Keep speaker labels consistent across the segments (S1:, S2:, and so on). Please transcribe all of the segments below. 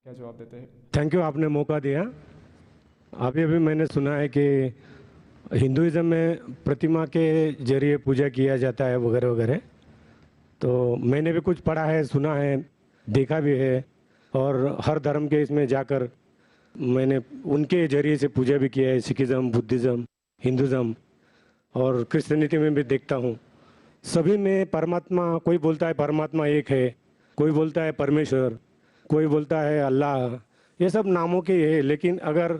S1: क्या जवाब देते हैं?
S2: थैंक यू, आपने मौका दिया। अभी अभी मैंने सुना है कि हिंदुइज्म में प्रतिमा के जरिए पूजा किया जाता है वगैरह वगैरह। तो मैंने भी कुछ पढ़ा है, सुना है, देखा भी है। और हर धर्म के इसमें जाकर मैंने उनके जरिए से पूजा भी किया है। सिखिज़्म, बुद्धिज़्म, हिंदुज़्म और क्रिश्चियनिटी में भी देखता हूँ। सभी में परमात्मा, कोई बोलता है परमात्मा एक है, कोई बोलता है परमेश्वर, कोई बोलता है अल्लाह। ये सब नामों के है, लेकिन अगर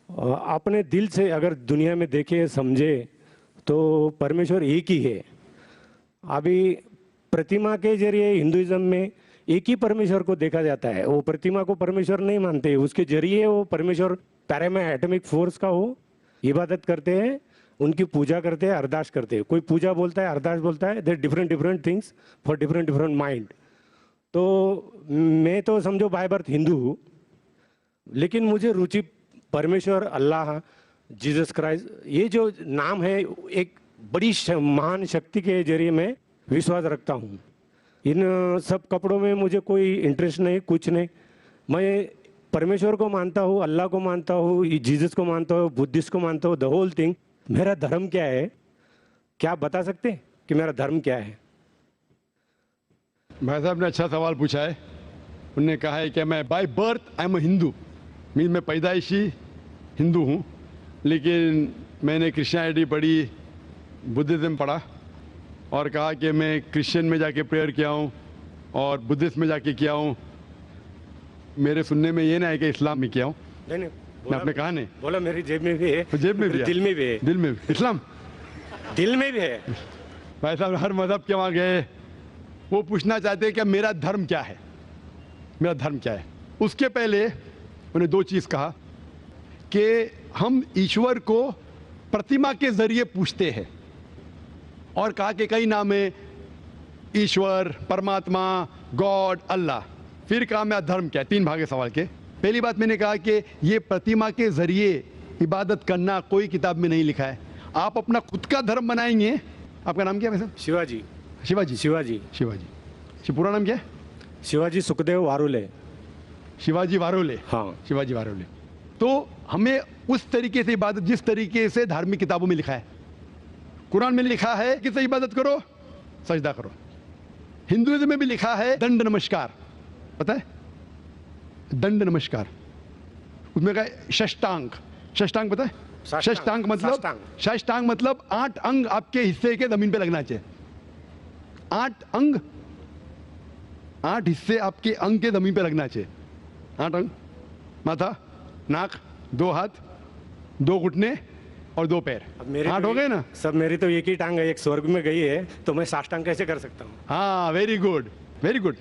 S2: अपने दिल से अगर दुनिया में देखे समझे तो परमेश्वर एक ही है। अभी प्रतिमा के जरिए हिंदुइज्म में एक ही परमेश्वर को देखा जाता है। वो प्रतिमा को परमेश्वर नहीं मानते, उसके जरिए वो परमेश्वर पैरामे एटॉमिक फोर्स का वो इबादत करते हैं, उनकी पूजा करते हैं, अरदास करते हैं। कोई पूजा बोलता है, अरदास बोलता है। There different different things for different different mind. तो मैं तो समझो बाय बर्थ हिंदू हूँ, लेकिन मुझे रुचि परमेश्वर, अल्लाह, जीसस क्राइस्ट, ये जो नाम है, एक बड़ी महान शक्ति के जरिए मैं विश्वास रखता हूँ। इन सब कपड़ों में मुझे कोई इंटरेस्ट नहीं, कुछ नहीं। मैं परमेश्वर को मानता हूँ, अल्लाह को मानता हूँ, जीसस को मानता हूँ, बुद्धिस्ट को मानता हूँ, द होल थिंग। मेरा धर्म क्या है, क्या आप बता सकते हैं कि मेरा धर्म क्या है?
S3: भाई साहब ने अच्छा सवाल पूछा है। उन्होंने कहा है कि मैं by birth I am Hindu, mean मैं पैदाइशी हिंदू हूँ, लेकिन मैंने क्रिश्चियनिटी पढ़ी, बुद्धिज़्म पढ़ा और कहा कि मैं क्रिश्चियन में जाके प्रेयर किया हूँ और बुद्धिस्ट में जाके किया हूँ। मेरे सुनने में ये ना है कि इस्लाम में किया हूँ।
S2: नहीं
S3: मैं आपने कहा नहीं
S2: बोला, मेरी जेब में भी है,
S3: जेब में भी है,
S2: दिल में भी है,
S3: दिल में भी। इस्लाम
S2: दिल में भी है।
S3: भाई साहब हर मज़हब के वहाँ गए, वो पूछना चाहते हैं कि मेरा धर्म क्या है, मेरा धर्म क्या है। उसके पहले उन्होंने दो चीज़ कहा कि हम ईश्वर को प्रतिमा के जरिए पूछते हैं और कहा कि कई नाम है, ईश्वर, परमात्मा, गॉड, अल्लाह। फिर कहा मेरा धर्म क्या है। तीन भाग है सवाल के। पहली बात मैंने कहा कि ये प्रतिमा के जरिए इबादत करना कोई किताब में नहीं लिखा है। आप अपना खुद का धर्म बनाएंगे। आपका नाम क्या है वैसे?
S2: शिवाजी।
S3: शिवाजी।
S2: शिवाजी।
S3: शिवाजी। पूरा नाम क्या है?
S2: शिवाजी सुखदेव वारुले।
S3: शिवाजी वारोले।
S2: हाँ,
S3: शिवाजी वारोले। तो हमें उस तरीके से इबादत, जिस तरीके से धार्मिक किताबों में लिखा है, कुरान में लिखा है कि से इबादत करो, सजदा करो। हिंदुइज्म में भी लिखा है दंड नमस्कार, पता है? दंड नमस्कार। उसमें कहा षष्टांग। षष्टांग पता है? षष्टांग मतलब, षष्टांग मतलब 8 अंग आपके हिस्से के जमीन पे लगना चाहिए। 8 अंग, 8 हिस्से आपके अंग के जमीन पे लगना चाहिए। 8 अंग, माथा, नाक, 2 हाथ, 2 घुटने और 2 पैर। 8 हो गए ना?
S2: सब मेरी तो एक ही टांग है, एक स्वर्ग में गई है, तो मैं साष्टांग कैसे कर सकता हूँ?
S3: हाँ, वेरी गुड, वेरी गुड।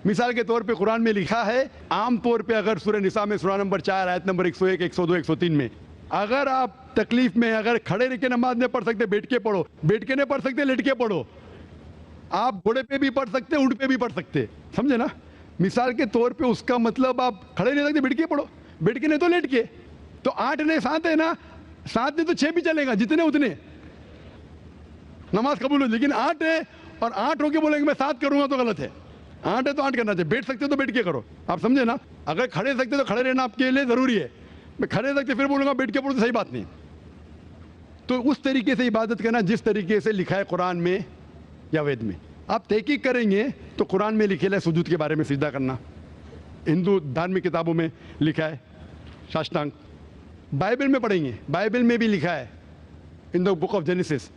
S3: मिसाल के तौर पे कुरान में लिखा है, आम तौर पे अगर सूरह निसा में सूरा नंबर 4 आयत नंबर 101, 102, 103 में, अगर आप तकलीफ में, अगर खड़े रह के नमाज नहीं पढ़ सकते, बैठ के पढ़ो। बैठ के नहीं पढ़ सकते, लेट के पढ़ो। आप घोड़े पे भी पढ़ सकते, ऊँट पे भी पढ़ सकते, समझे ना? मिसाल के तौर पे उसका मतलब आप खड़े नहीं सकते, बैठ के पढ़ो, बैठ के नहीं तो लेट के। तो 8 नहीं 7 है ना, 7 नहीं तो 6 भी चलेगा, जितने उतने नमाज कबूल हो। लेकिन 8 है और 8 होके बोलेंगे मैं 7 करूंगा तो गलत है। 8 है तो 8 करना चाहिए। बैठ सकते हो तो बैठ के करो, आप समझे ना? अगर खड़े सकते तो खड़े रहना आपके लिए जरूरी है। मैं खड़े सकते फिर बोलूंगा बैठ के पढ़ो तो सही बात नहीं। तो उस तरीके से इबादत करना जिस तरीके से लिखा है कुरान में या वेद में। आप तहकीक करेंगे तो कुरान में लिखे है सुजूद के बारे में, सिजदा करना। हिंदू धार्मिक किताबों में लिखा है साष्टांग। बाइबल में पढ़ेंगे, बाइबल में भी लिखा है in the book of Genesis,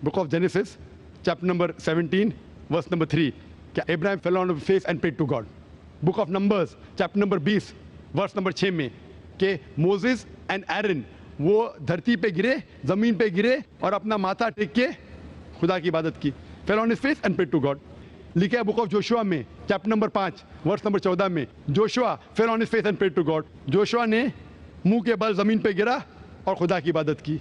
S3: book of Genesis chapter number 17 verse number 3, क्या Abraham fell on face and prayed to God. Book of Numbers chapter number 20 verse number 6 में कि मोसेस एंड एरन वो धरती पे गिरे, जमीन पे गिरे और अपना माथा टेक के खुदा की इबादत की। Fell on his face and prayed to God. लिखा है बुक ऑफ जोशुआ में चैप्टर नंबर 5 वर्स नंबर 14 में, Joshua fell on his face and prayed to God. Joshua ने मुंह के बल जमीन पे गिरा और खुदा की इबादत की।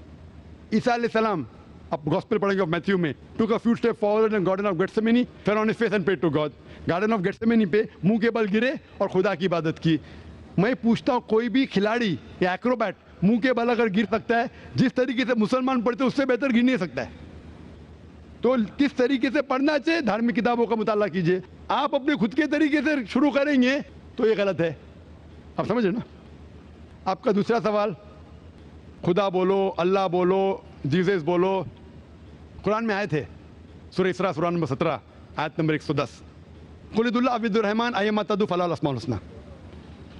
S3: ईसा अलैहिस्सलाम, आप गॉस्पेल पढ़ेंगे ऑफ मैथ्यू में, took a few step forward in garden of Gethsemane, fell on his face and prayed to God. Garden of Gethsemane पे मुंह के बल गिरे और खुदा की इबादत की। मैं पूछता हूँ, कोई भी खिलाड़ी या एक्रोबैट मुंह के बल अगर गिर सकता है, जिस तरीके से मुसलमान पढ़ते उससे बेहतर गिर नहीं सकता है। तो किस तरीके से पढ़ना चाहिए, धार्मिक किताबों का मुताला कीजिए। आप अपने खुद के तरीके से शुरू करेंगे तो ये गलत है। आप समझ रहे ना। आपका दूसरा सवाल, खुदा बोलो, अल्लाह बोलो, जीसस बोलो, कुरान में आए थे सूरह इसरा सूरह नंबर 17 आयत नंबर 110, कुलिदुल्लाह अब्दुर्रहमान अय्यमा तदु फलाल अस्माउल हुस्ना।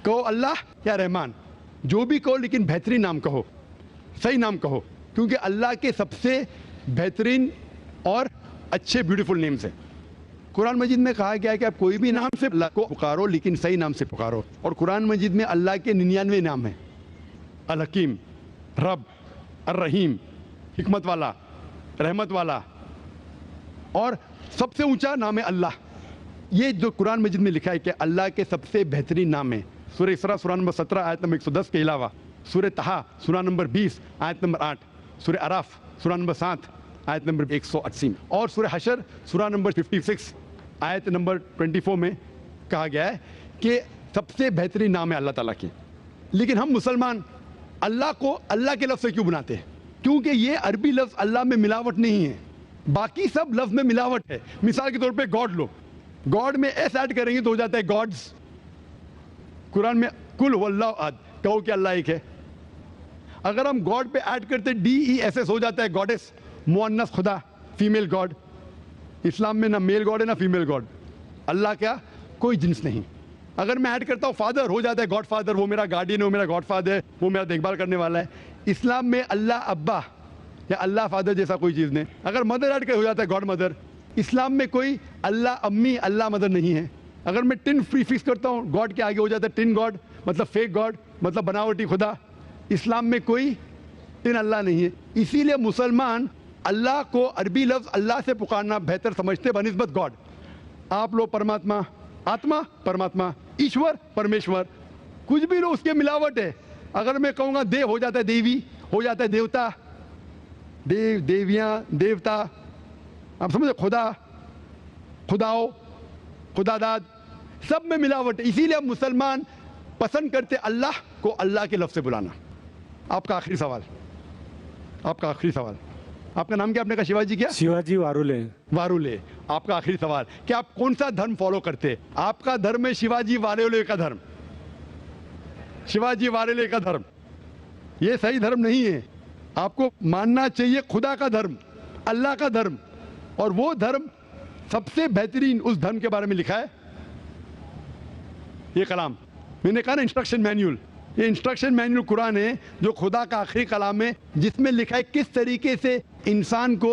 S3: कहो अल्लाह या रहमान, जो भी कहो, लेकिन बेहतरीन नाम कहो, सही नाम कहो, क्योंकि अल्लाह के सबसे बेहतरीन और अच्छे ब्यूटीफुल नेम्स हैं। कुरान मजीद में कहा गया है कि आप कोई भी नाम से अल्लाह को पुकारो, लेकिन सही नाम से पुकारो। और कुरान मजीद में अल्लाह के 99 नाम हैं, अल हकीम, रब, अर रहीम, हिकमत वाला, रहमत वाला, और सबसे ऊंचा नाम है अल्लाह। ये जो कुरान मजीद में लिखा है कि अल्लाह के सबसे बेहतरीन नाम है, सूरह इसरा सूरह नंबर 17 आयत नंबर 110 के अलावा सूरह तहा सूरह नंबर 20 आयत नंबर 8, सूरह अराफ सूरह नंबर 7 आयत नंबर 180 और सूरह हशर सूरह नंबर 56 आयत नंबर 24 में कहा गया है कि सबसे बेहतरीन नाम है अल्लाह ताला के। लेकिन हम मुसलमान अल्लाह को अल्लाह के लफ्ज़ से क्यों बनाते हैं? क्योंकि ये अरबी लफ्ज़ अल्लाह में मिलावट नहीं है, बाकी सब लफ्ज़ में मिलावट है। मिसाल के तौर पे गॉड लो, गॉड में एस ऐड करेंगे तो हो जाता है गॉड्स। कुरान में कुल वल्लाहु अहद, कहो कि अल्लाह एक है। अगर हम गॉड पे ऐड करते DESS हो जाता है गॉडेस, मुअन्नस खुदा, फीमेल गॉड। इस्लाम में ना मेल गॉड है ना फीमेल गॉड। अल्लाह क्या, कोई जिन्स नहीं। अगर मैं ऐड करता हूँ फादर, हो जाता है गॉड फादर, वो मेरा गार्डियन है, वो मेरा गॉड फादर है, वो मेरा देखभाल करने वाला है। इस्लाम में अल्लाह अब्बा या अल्लाह फादर जैसा कोई चीज़ नहीं। अगर मदर ऐड कर हो जाता है गॉड मदर। इस्लाम में कोई अल्लाह अम्मी अल्लाह मदर नहीं है। अगर मैं टिन प्रीफिक्स करता हूँ गॉड के आगे हो जाता है टिन गॉड, मतलब फेक गॉड, मतलब बनावटी खुदा। इस्लाम में कोई टिन अल्लाह नहीं है। इसीलिए मुसलमान अल्लाह को अरबी लफ्ज़ अल्लाह से पुकारना बेहतर समझते बनिस्बत गॉड। आप लोग परमात्मा, आत्मा, परमात्मा, ईश्वर, परमेश्वर, कुछ भी लो उसके मिलावट है। अगर मैं कहूँगा देव हो जाता है देवी, हो जाता है देवता, देव, देवियाँ, देवता, आप समझे, खुदा, खुदाओ, खुदादाद, सब में मिलावट है। इसीलिए मुसलमान पसंद करते अल्लाह को अल्लाह के लफ्ज़ से बुलाना। आपका आखिरी सवाल, आपका आखिरी सवाल, आपका नाम क्या? आपने कहा शिवाजी क्या?
S2: शिवाजी वारुले।
S3: वारुले। आपका आखिरी सवाल कि आप कौन सा धर्म फॉलो करते? आपका धर्म है शिवाजी वारुले का धर्म, शिवाजी वारुले का धर्म। ये सही धर्म नहीं है। आपको मानना चाहिए खुदा का धर्म, अल्लाह का धर्म, और वो धर्म सबसे बेहतरीन, उस धर्म के बारे में लिखा है ये कलाम। मैंने कहा ना इंस्ट्रक्शन मैन्यूल, ये इंस्ट्रक्शन मैन्यूल कुरान है जो खुदा का आखिरी कलाम है, जिसमें लिखा है किस तरीके से इंसान को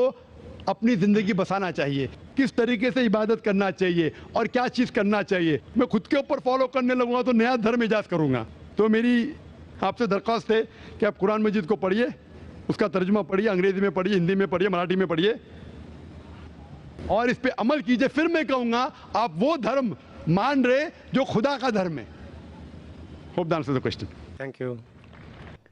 S3: अपनी ज़िंदगी बसाना चाहिए, किस तरीके से इबादत करना चाहिए और क्या चीज़ करना चाहिए। मैं खुद के ऊपर फॉलो करने लगूंगा तो नया धर्म ईजाद करूंगा। तो मेरी आपसे दरख्वास्त है कि आप कुरान मजीद को पढ़िए, उसका तर्जुमा पढ़िए, अंग्रेज़ी में पढ़िए, हिंदी में पढ़िए, मराठी में पढ़िए और इस पर अमल कीजिए। फिर मैं कहूँगा आप वो धर्म मान रहे जो खुदा का धर्म है। Hope the answer the question.
S2: Thank you.